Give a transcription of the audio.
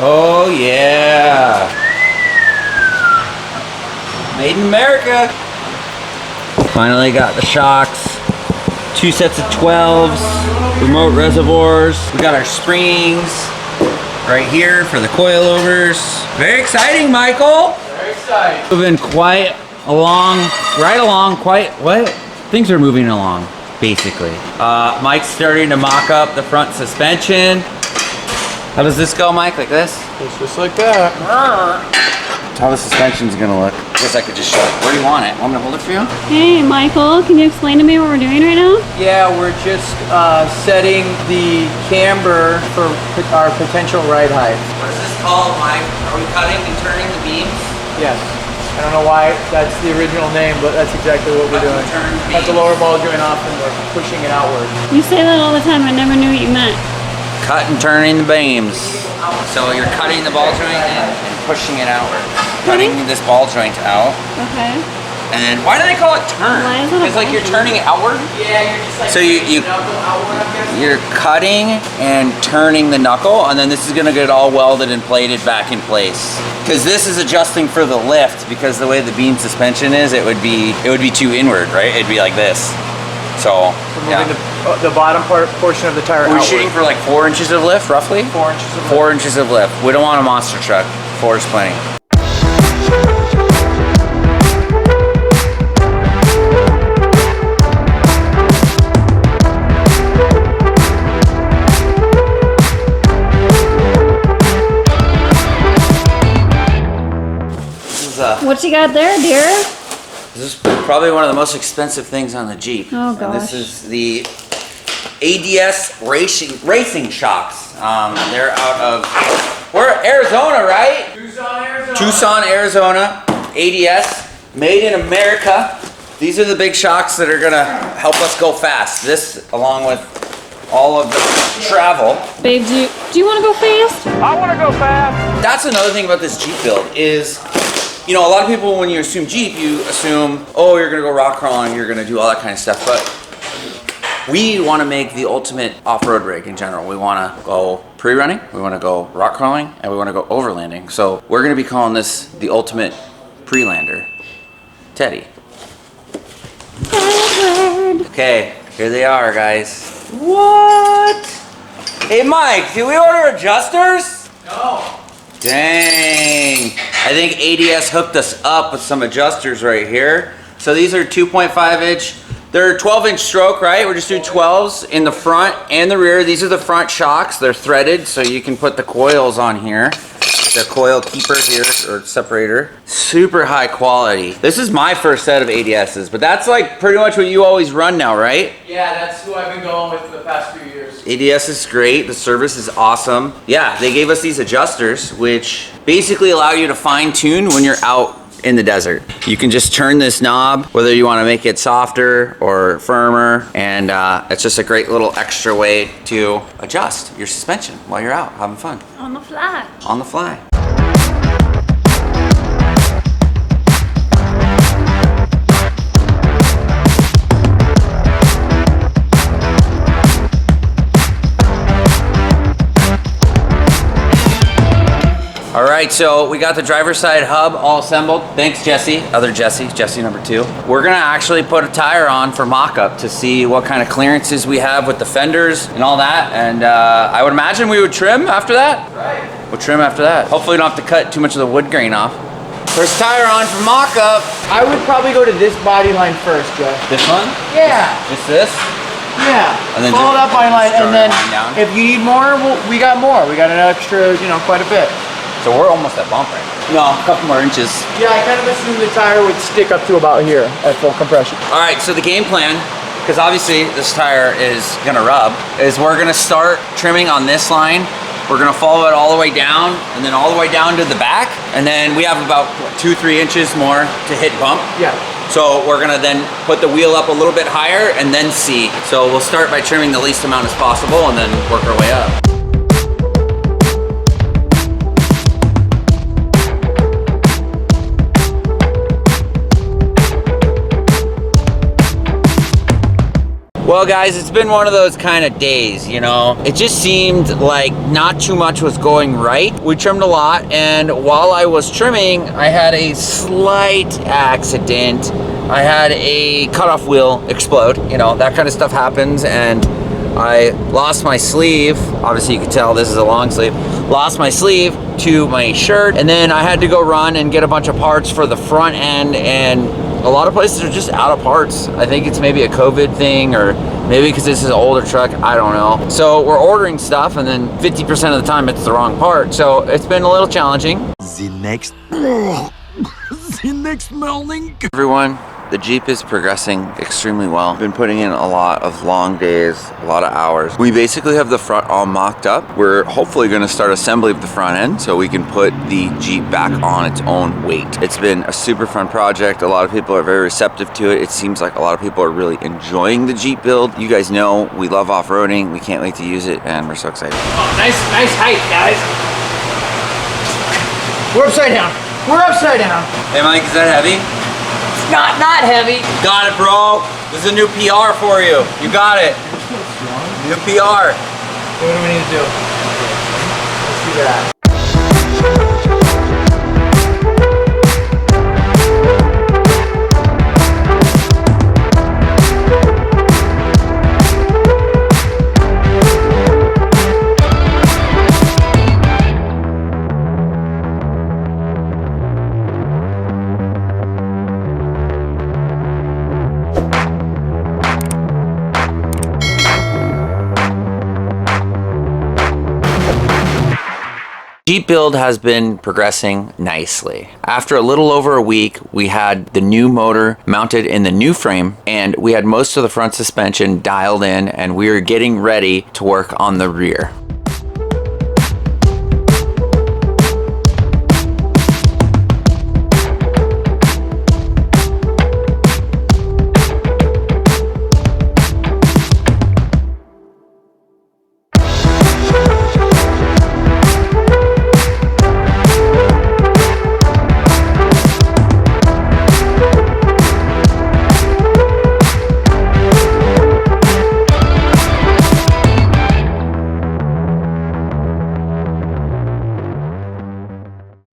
Oh yeah. Made in America. Finally got the shocks. 2 sets of 12s, remote reservoirs. We got our springs right here for the coilovers. Very exciting, Michael. Very exciting. Moving quite along, what? Things are moving along, basically. Mike's starting to mock up the front suspension. How does this go, Mike? Like this? It's just like that. That's how the suspension's gonna look. I guess I could just show it. Where do you want it? Want me to hold it for you? Hey, Michael, can you explain to me what we're doing right now? Yeah, we're just setting the camber for our potential ride height. What is this called, Mike? Are we cutting and turning the beams? Yes. I don't know why that's the original name, but that's exactly what we're doing. Cut the lower ball joint off and we're pushing it outward. You say that all the time, I never knew what you meant. Cut and turning the beams. So you're cutting the ball joint and pushing it outward. Cutting this ball joint out. Okay. And then, why do they call it turn? Why is it It's like you're turning it outward? Yeah, you're just like So you're cutting and turning the knuckle, and then this is gonna get all welded and plated back in place. Because this is adjusting for the lift, because the way the beam suspension is, it would be too inward, right? It'd be like this. So yeah. moving the bottom portion of the tire We're outward. shooting for like 4 inches of lift, roughly? 4 inches of lift. 4 inches of lift. We don't want a monster truck. 4 is plenty. What you got there, dear? This is probably one of the most expensive things on the Jeep. Oh, And this gosh. is the ADS racing shocks. They're out of, we're Arizona, right? Tucson, Arizona. Tucson, Arizona. ADS, made in America. These are the big shocks that are gonna help us go fast. This, along with all of the travel. Babe, do you want to go fast? I want to go fast. That's another thing about this Jeep build is, you know, a lot of people, when you assume Jeep, you assume, oh, you're gonna go rock crawling, you're gonna do all that kind of stuff. But we wanna make the ultimate off-road rig in general. We wanna go pre-running, we wanna go rock crawling, and we wanna go overlanding. So we're gonna be calling this the ultimate Prelander. Teddy. Okay, here they are, guys. What? Hey, Mike, did we order adjusters? No. Dang. I think ADS hooked us up with some adjusters right here. So these are 2.5 inch. They're 12-inch stroke, right? We're just doing 12s in the front and the rear. These are the front shocks. They're threaded, so you can put the coils on here. The coil keeper here, or separator. Super high quality. This is my first set of ADSs, but that's like pretty much what you always run now, right? Yeah, that's who I've been going with for the past few years. ADS is great, the service is awesome. Yeah, they gave us these adjusters, which basically allow you to fine tune when you're out in the desert. You can just turn this knob, whether you want to make it softer or firmer, and it's just a great little extra way to adjust your suspension while you're out having fun. On the fly. On the fly. All right, so we got the driver's side hub all assembled. Thanks, Jesse. Other Jesse, Jesse number 2. We're gonna actually put a tire on for mock-up to see what kind of clearances we have with the fenders and all that. And I would imagine we would trim after that. Right. We'll trim after that. Hopefully we don't have to cut too much of the wood grain off. First tire on for mock-up. I would probably go to this body line first, Joe. This one? Yeah. Just this? Yeah. And then follow that body line, and then line down. if you need more, we got more. We got an extra, you know, quite a bit. So we're almost at bump right now. No, a couple more inches. Yeah, I kind of assumed the tire would stick up to about here at full compression. All right, so the game plan, because obviously this tire is gonna rub, is we're gonna start trimming on this line. We're gonna follow it all the way down, and then all the way down to the back, and then we have about 2-3 inches more to hit bump. Yeah. So we're gonna then put the wheel up a little bit higher and then see. So we'll start by trimming the least amount as possible and then work our way up. Well guys, it's been one of those kind of days, you know. It just seemed like not too much was going right. We trimmed a lot, and while I was trimming, I had a slight accident. I had a cutoff wheel explode, you know, that kind of stuff happens, and I lost my sleeve. Obviously you can tell this is a long sleeve. Lost my sleeve to my shirt, and then I had to go run and get a bunch of parts for the front end, and a lot of places are just out of parts. I think it's maybe a COVID thing, or maybe because this is an older truck, I don't know. So we're ordering stuff, and then 50% of the time it's the wrong part. So it's been a little challenging. The next morning. Everyone, the Jeep is progressing extremely well. Been putting in a lot of long days, a lot of hours. We basically have the front all mocked up. We're hopefully gonna start assembly of the front end so we can put the Jeep back on its own weight. It's been a super fun project. A lot of people are very receptive to it. It seems like a lot of people are really enjoying the Jeep build. You guys know we love off-roading. We can't wait to use it, and we're so excited. Oh, nice height, guys. We're upside down. We're upside down. Hey Mike, is that heavy? Not heavy. Got it, bro. This is a new PR for you. You got it. New PR. What do we need to do? Let's do that. Jeep build has been progressing nicely. After a little over a week, we had the new motor mounted in the new frame, and we had most of the front suspension dialed in, and we were getting ready to work on the rear.